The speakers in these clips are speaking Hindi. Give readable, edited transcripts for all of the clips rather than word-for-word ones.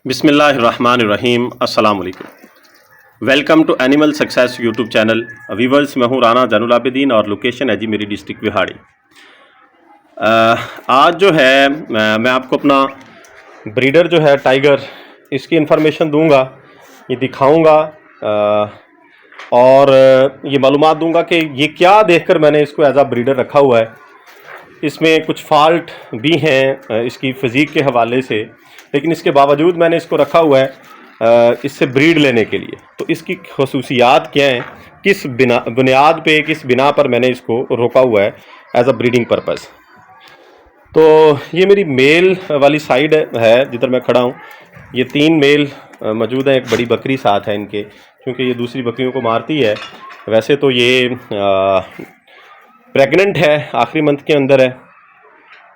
बिस्मिल्लाहिर्रहमानिर्रहीम अस्सलाम वालेकुम। Welcome to animal success YouTube channel. Viewers, मैं हूँ राना जैनुल आबिदीन और लोकेशन है जी मेरी डिस्ट्रिक्ट विहाड़ी। आज जो है मैं आपको अपना ब्रीडर जो है टाइगर, इसकी इन्फॉर्मेशन दूंगा, ये दिखाऊंगा और ये मालूमात दूंगा कि ये क्या देखकर मैंने इसको एज आ ब्रीडर रखा हुआ है। इसमें कुछ फॉल्ट भी हैं इसकी फ़िज़ीक के हवाले से, लेकिन इसके बावजूद मैंने इसको रखा हुआ है इससे ब्रीड लेने के लिए। तो इसकी खसूसियात क्या हैं, किस बुनियाद पे, किस बिना पर मैंने इसको रोका हुआ है एज अ ब्रीडिंग पर्पज़। तो ये मेरी मेल वाली साइड है जिधर मैं खड़ा हूँ। ये 3 मेल मौजूद हैं, एक बड़ी बकरी साथ है इनके, क्योंकि ये दूसरी बकरियों को मारती है। वैसे तो ये प्रेग्नेंट है, आखिरी मंथ के अंदर है,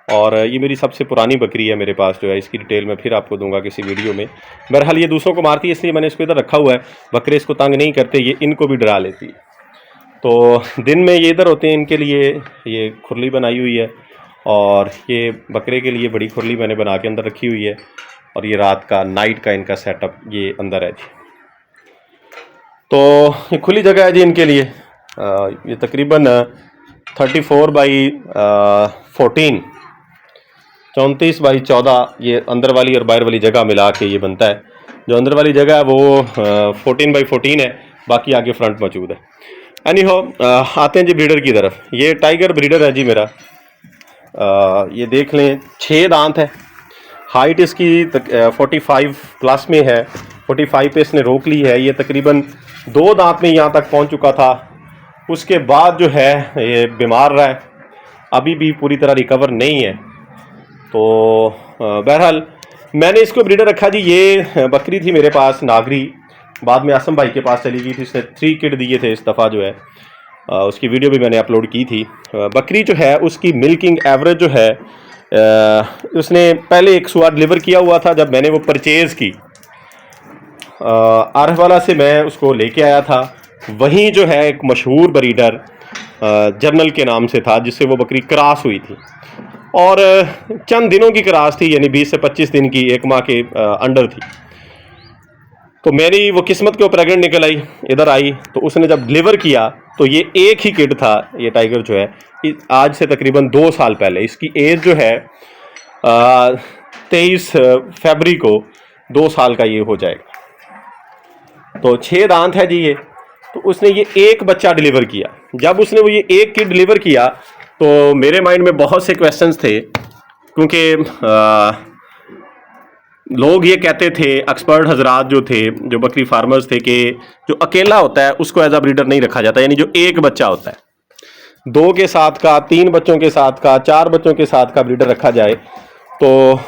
और ये मेरी सबसे पुरानी बकरी है मेरे पास जो है। इसकी डिटेल मैं फिर आपको दूंगा किसी वीडियो में। बहरहाल ये दूसरों को मारती है, इसलिए मैंने इसको इधर रखा हुआ है। बकरे इसको तंग नहीं करते, ये इनको भी डरा लेती है। तो दिन में ये इधर होते हैं, इनके लिए ये खुरली बनाई हुई है, और ये बकरे के लिए बड़ी खुरली मैंने बना के अंदर रखी हुई है, और ये रात का नाइट का इनका सेटअप ये अंदर है जी। तो ये खुली जगह है जी इनके लिए। ये तकरीबन 34 बाई 14, 34 बाई 14 ये अंदर वाली और बाहर वाली जगह मिला के ये बनता है। जो अंदर वाली जगह है वो 14 बाई 14 है, बाकी आगे फ्रंट मौजूद है। एनीहो, आते हैं जी ब्रीडर की तरफ। ये टाइगर ब्रीडर है जी मेरा। ये देख लें, 6 दांत है। हाइट इसकी 45 प्लस में है, 45 पे इसने रोक ली है। ये तकरीबन 2 दांत में यहाँ तक पहुँच चुका था। उसके बाद जो है ये बीमार रहा है, अभी भी पूरी तरह रिकवर नहीं है। तो बहरहाल मैंने इसको ब्रीडर रखा जी। ये बकरी थी मेरे पास नागरी, बाद में आसम भाई के पास चली गई थी। इसने 3 किड दिए थे इस दफ़ा जो है। उसकी वीडियो भी मैंने अपलोड की थी। बकरी जो है उसकी मिल्किंग एवरेज जो है, उसने पहले एक सुआ डिलीवर किया हुआ था जब मैंने वो परचेज़ की। आरहवाला से मैं उसको लेके आया था। वहीं जो है एक मशहूर ब्रीडर जर्नल के नाम से था, जिससे वो बकरी क्रॉस हुई थी, और चंद दिनों की क्रॉस थी, यानी 20 से 25 दिन की, 1 माह के अंडर थी। तो मेरी वो किस्मत के ऊपर प्रेग्नेंट निकल आई, इधर आई। तो उसने जब डिलीवर किया तो ये एक ही किड था। ये टाइगर जो है आज से तकरीबन 2 साल पहले, इसकी एज जो है 23 फरवरी को 2 साल का ये हो जाएगा। तो 6 दांत है जी ये। तो उसने ये एक बच्चा डिलीवर किया। जब उसने वो ये एक किड डिलीवर किया तो मेरे माइंड में बहुत से क्वेश्चंस थे, क्योंकि लोग ये कहते थे, एक्सपर्ट हजरात जो थे, जो बकरी फार्मर्स थे, कि जो अकेला होता है उसको एज अ ब्रीडर नहीं रखा जाता। यानी जो एक बच्चा होता है, 2 के साथ का, 3 बच्चों के साथ का, 4 बच्चों के साथ का ब्रीडर रखा जाए तो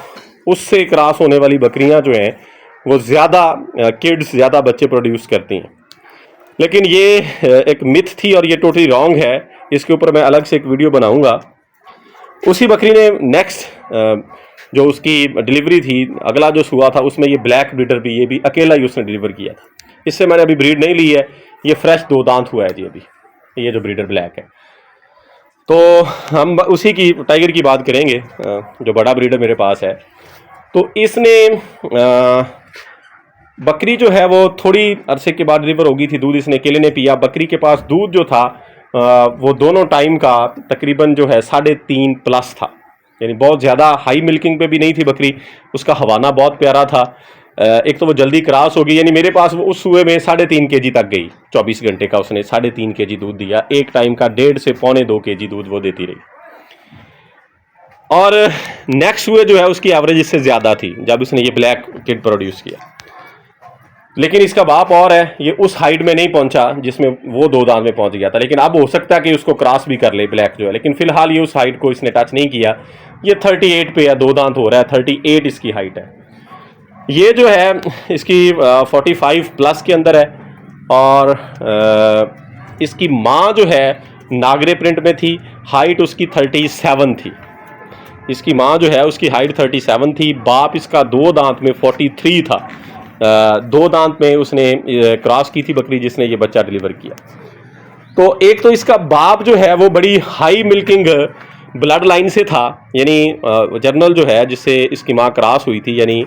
उससे क्रॉस होने वाली बकरियां जो हैं वो ज़्यादा किड्स, ज़्यादा बच्चे प्रोड्यूस करती हैं। लेकिन ये एक मिथ थी और ये टोटली रॉन्ग है। इसके ऊपर मैं अलग से एक वीडियो बनाऊंगा। उसी बकरी ने नेक्स्ट जो उसकी डिलीवरी थी, अगला जो हुआ था, उसमें ये ब्लैक ब्रीडर भी, ये भी अकेला ही उसने डिलीवर किया था। इससे मैंने अभी ब्रीड नहीं ली है। ये फ्रेश 2 दांत हुआ है जी अभी, ये जो ब्रीडर ब्लैक है। तो हम उसी की, टाइगर की बात करेंगे, जो बड़ा ब्रीडर मेरे पास है। तो इसने बकरी जो है वो थोड़ी अरसे के बाद डिलीवर हो गई थी। दूध इसने अकेले ने पिया। बकरी के पास दूध जो था वो दोनों टाइम का तकरीबन जो है 3.5 प्लस था, यानी बहुत ज़्यादा हाई मिल्किंग पे भी नहीं थी बकरी। उसका हवाना बहुत प्यारा था। एक तो वो जल्दी क्रॉस हो गई, यानी मेरे पास वो उस सुए में 3.5 kg तक गई। 24 घंटे का उसने 3.5 kg दूध दिया। एक टाइम का 1.5 से 1.25 kg दूध वो देती रही। और नेक्स्ट हुए जो है उसकी एवरेज इससे ज़्यादा थी जब उसने ये ब्लैक किड प्रोड्यूस किया। लेकिन इसका बाप और है, ये उस हाइट में नहीं पहुंचा जिसमें वो 2 दांत में पहुंच गया था। लेकिन अब हो सकता है कि उसको क्रॉस भी कर ले ब्लैक जो है, लेकिन फिलहाल ये उस हाइट को इसने टच नहीं किया। ये 38 पे या 2 दांत हो रहा है, 38 इसकी हाइट है। ये जो है इसकी 45 प्लस के अंदर है, और इसकी माँ जो है नागरे प्रिंट में थी। हाइट उसकी 37 थी। इसकी माँ जो है उसकी हाइट 37 थी। बाप इसका 2 दांत में 43 था। 2 दांत में उसने क्रॉस की थी बकरी जिसने ये बच्चा डिलीवर किया। तो एक तो इसका बाप जो है वो बड़ी हाई मिल्किंग ब्लड लाइन से था, यानी जर्नल जो है जिससे इसकी माँ क्रॉस हुई थी, यानी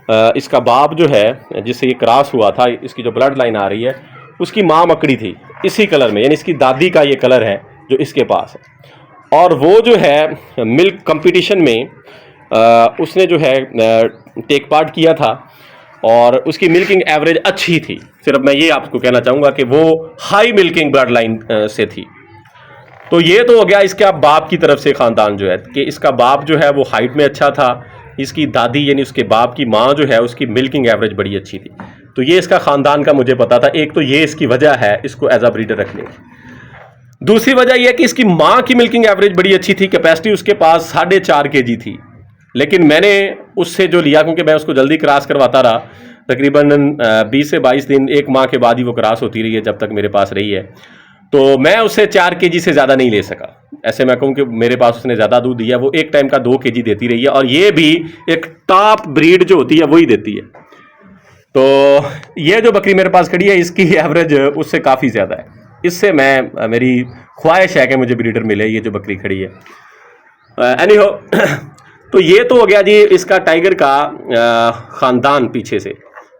इसका बाप जो है जिससे ये क्रॉस हुआ था, इसकी जो ब्लड लाइन आ रही है, उसकी माँ मकड़ी थी इसी कलर में, यानी इसकी दादी का ये कलर है जो इसके पास है। और वो जो है मिल्क कंपटीशन में उसने जो है टेक पार्ट किया था और उसकी मिल्किंग एवरेज अच्छी थी। सिर्फ मैं ये आपको कहना चाहूँगा कि वो हाई मिल्किंग ब्लड लाइन से थी। तो ये तो हो गया इसके बाप की तरफ से ख़ानदान जो है कि इसका बाप जो है वो हाइट में अच्छा था, इसकी दादी यानी उसके बाप की माँ जो है उसकी मिल्किंग एवरेज बड़ी अच्छी थी। तो ये इसका ख़ानदान का मुझे पता था। एक तो ये इसकी वजह है इसको एज अ ब्रीडर रखने की। दूसरी वजह यह है कि इसकी माँ की मिल्किंग एवरेज बड़ी अच्छी थी, कैपेसिटी उसके पास 4.5 kg थी। लेकिन मैंने उससे जो लिया, क्योंकि मैं उसको जल्दी क्रॉस करवाता रहा, तकरीबन 20 से 22 दिन, 1 माह के बाद ही वो क्रॉस होती रही है जब तक मेरे पास रही है। तो मैं उससे 4 kg से ज़्यादा नहीं ले सका। ऐसे मैं कहूँ कि मेरे पास उसने ज़्यादा दूध दिया, वो एक टाइम का 2 kg देती रही है, और ये भी एक टॉप ब्रीड जो होती है वही देती है। तो ये जो बकरी मेरे पास खड़ी है इसकी एवरेज उससे काफ़ी ज़्यादा है। इससे मेरी ख्वाहिश है कि मुझे ब्रीडर मिले, ये जो बकरी खड़ी है। एनी हो तो ये तो हो गया जी इसका टाइगर का ख़ानदान पीछे से,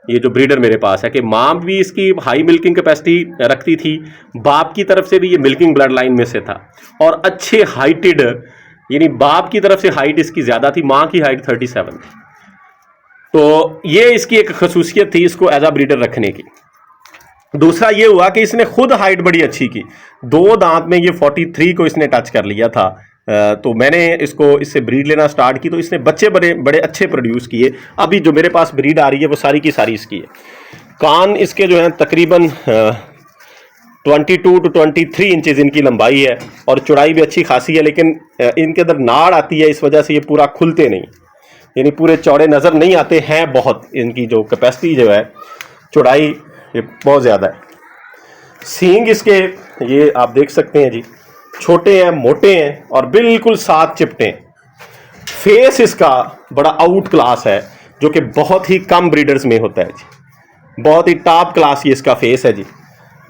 ये जो ब्रीडर मेरे पास है कि माँ भी इसकी हाई मिल्किंग कैपेसिटी रखती थी, बाप की तरफ से भी ये मिल्किंग ब्लड लाइन में से था, और अच्छे हाइटेड, यानी बाप की तरफ से हाइट इसकी ज़्यादा थी, माँ की हाइट 37 थी। तो ये इसकी एक खसूसियत थी इसको एज आ ब्रीडर रखने की। दूसरा ये हुआ कि इसने खुद हाइट बड़ी अच्छी की, 2 दांत में ये 43 को इसने टच कर लिया था। तो मैंने इससे ब्रीड लेना स्टार्ट की, तो इसने बच्चे बड़े बड़े अच्छे प्रोड्यूस किए। अभी जो मेरे पास ब्रीड आ रही है वो सारी की सारी इसकी है। कान इसके जो है तकरीबन 22 to 23 इंचेस इनकी लंबाई है, और चौड़ाई भी अच्छी खासी है। लेकिन इनके अंदर नाड़ आती है, इस वजह से ये पूरा खुलते नहीं, यानी पूरे चौड़े नज़र नहीं आते हैं। बहुत इनकी जो कैपेसिटी जो है, चौड़ाई ये बहुत ज़्यादा है। सींग इसके ये आप देख सकते हैं जी, छोटे हैं, मोटे हैं, और बिल्कुल साथ चिपटे हैं। फेस इसका बड़ा आउट क्लास है, जो कि बहुत ही कम ब्रीडर्स में होता है जी। बहुत ही टॉप क्लास ये इसका फेस है जी।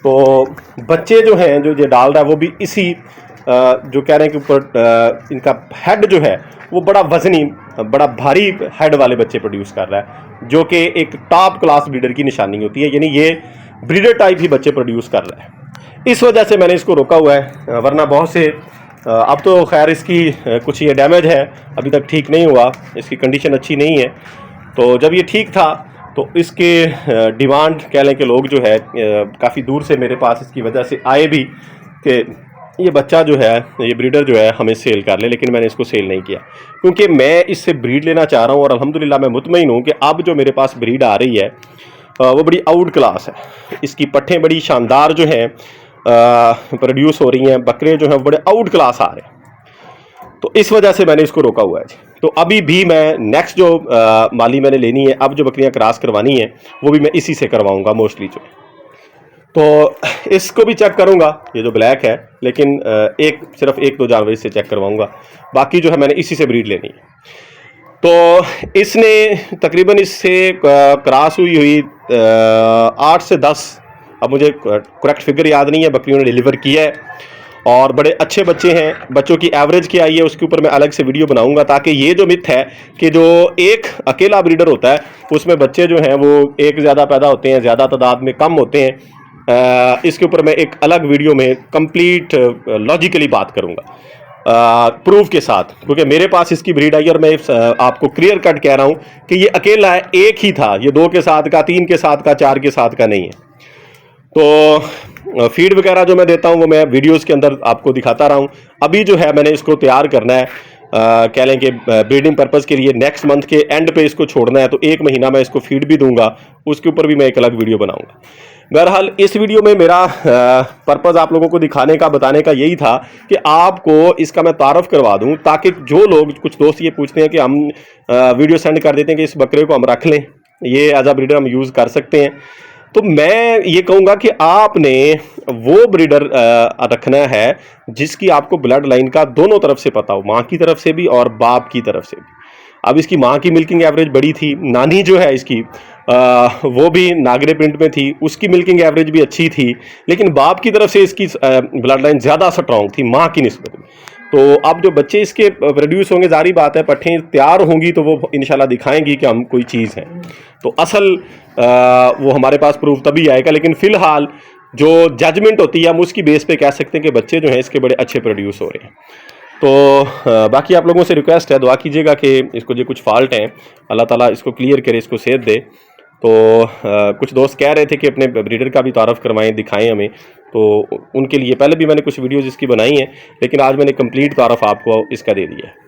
तो बच्चे जो हैं जो ये डाल रहा है वो भी इसी जो कह रहे हैं कि ऊपर इनका हेड जो है वो बड़ा वजनी, बड़ा भारी हेड वाले बच्चे प्रोड्यूस कर रहा है, जो कि एक टॉप क्लास ब्रीडर की निशानी होती है। यानी ये ब्रीडर टाइप ही बच्चे प्रोड्यूस कर रहा है। इस वजह से मैंने इसको रोका हुआ है, वरना बहुत से अब तो खैर इसकी कुछ ये डैमेज है, अभी तक ठीक नहीं हुआ, इसकी कंडीशन अच्छी नहीं है। तो जब ये ठीक था तो इसके डिमांड कह लें कि लोग जो है काफ़ी दूर से मेरे पास इसकी वजह से आए भी कि ये बच्चा जो है, ये ब्रीडर जो है हमें सेल कर ले। लेकिन मैंने इसको सेल नहीं किया, क्योंकि मैं इससे ब्रीड लेना चाह रहा हूँ, और अल्हम्दुलिल्लाह मैं मुतमईन हूँ कि अब जो मेरे पास ब्रीड आ रही है वो बड़ी आउट क्लास है। इसकी पट्ठें बड़ी शानदार जो हैं प्रोड्यूस हो रही हैं, बकरे जो हैं बड़े आउट क्लास आ रहे हैं। तो इस वजह से मैंने इसको रोका हुआ है जी। तो अभी भी मैं नेक्स्ट जो माली मैंने लेनी है, अब जो बकरियां क्रॉस करवानी है वो भी मैं इसी से करवाऊंगा मोस्टली जो। तो इसको भी चेक करूंगा, ये जो ब्लैक है, लेकिन सिर्फ एक दो जानवर इससे चेक करवाऊंगा, बाकी जो है मैंने इसी से ब्रीड लेनी है। तो इसने तकरीबन इससे क्रॉस हुई 8 से 10, अब मुझे करेक्ट फिगर याद नहीं है, बकरियों ने डिलीवर किया है, और बड़े अच्छे बच्चे हैं। बच्चों की एवरेज क्या आई है उसके ऊपर मैं अलग से वीडियो बनाऊंगा, ताकि ये जो मिथ है कि जो एक अकेला ब्रीडर होता है उसमें बच्चे जो हैं वो एक ज़्यादा पैदा होते हैं, ज़्यादा तादाद में कम होते हैं, इसके ऊपर मैं एक अलग वीडियो में कंप्लीट लॉजिकली बात करूंगा प्रूफ के साथ, क्योंकि मेरे पास इसकी ब्रीड आई और मैं आपको क्लियर कट कह रहा हूं कि ये अकेला है, एक ही था, ये 2 के साथ का, 3 के साथ का, 4 के साथ का नहीं है। तो फीड वगैरह जो मैं देता हूं वो मैं वीडियोस के अंदर आपको दिखाता रहा हूं। अभी जो है मैंने इसको तैयार करना है, कह लें कि ब्रीडिंग पर्पज़ के लिए नेक्स्ट मंथ के एंड पे इसको छोड़ना है, तो 1 महीना मैं इसको फीड भी दूंगा, उसके ऊपर भी मैं एक अलग वीडियो बनाऊंगा। बहरहाल इस वीडियो में मेरा पर्पज़ आप लोगों को दिखाने का, बताने का यही था कि आपको इसका मैं तारफ़ करवा दूं, ताकि जो लोग, कुछ दोस्त ये पूछते हैं कि हम वीडियो सेंड कर देते हैं कि इस बकरे को हम रख लें, ये एज आ ब्रीडर हम यूज़ कर सकते हैं, तो मैं ये कहूँगा कि आपने वो ब्रीडर रखना है जिसकी आपको ब्लड लाइन का दोनों तरफ से पता हो, माँ की तरफ से भी और बाप की तरफ से भी। अब इसकी माँ की मिल्किंग एवरेज बड़ी थी, नानी जो है इसकी वो भी नागरे प्रिंट में थी, उसकी मिल्किंग एवरेज भी अच्छी थी, लेकिन बाप की तरफ से इसकी ब्लड लाइन ज़्यादा स्ट्रॉन्ग थी माँ की निस्बत में। तो अब जो बच्चे इसके प्रोड्यूस होंगे, जारी बात है पट्ठें तैयार होंगी तो वो इंशाल्लाह दिखाएंगी कि हम कोई चीज़ है। तो असल वो हमारे पास प्रूफ तभी आएगा, लेकिन फ़िलहाल जो जजमेंट होती है हम उसकी बेस पे कह सकते हैं कि बच्चे जो हैं इसके बड़े अच्छे प्रोड्यूस हो रहे हैं। तो बाकी आप लोगों से रिक्वेस्ट है, दुआ कीजिएगा कि इसको जो कुछ फॉल्ट हैं अल्लाह ताला इसको क्लियर करे, इसको सेहत दे। तो कुछ दोस्त कह रहे थे कि अपने ब्रीडर का भी तारफ़ करवाएं, दिखाएं हमें, तो उनके लिए पहले भी मैंने कुछ वीडियोज़ इसकी बनाई हैं, लेकिन आज मैंने कंप्लीट तारफ़ आपको इसका दे दिया है।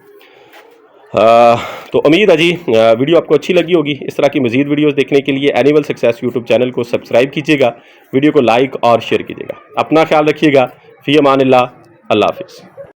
तो उम्मीद है जी वीडियो आपको अच्छी लगी होगी। इस तरह की मज़ीद वीडियोज़ देखने के लिए एनिमल सक्सेस यूट्यूब चैनल को सब्सक्राइब कीजिएगा, वीडियो को लाइक और शेयर कीजिएगा। अपना ख्याल रखिएगा। फ़ी अमानिल्लाह, अल्लाह हाफ़िज़।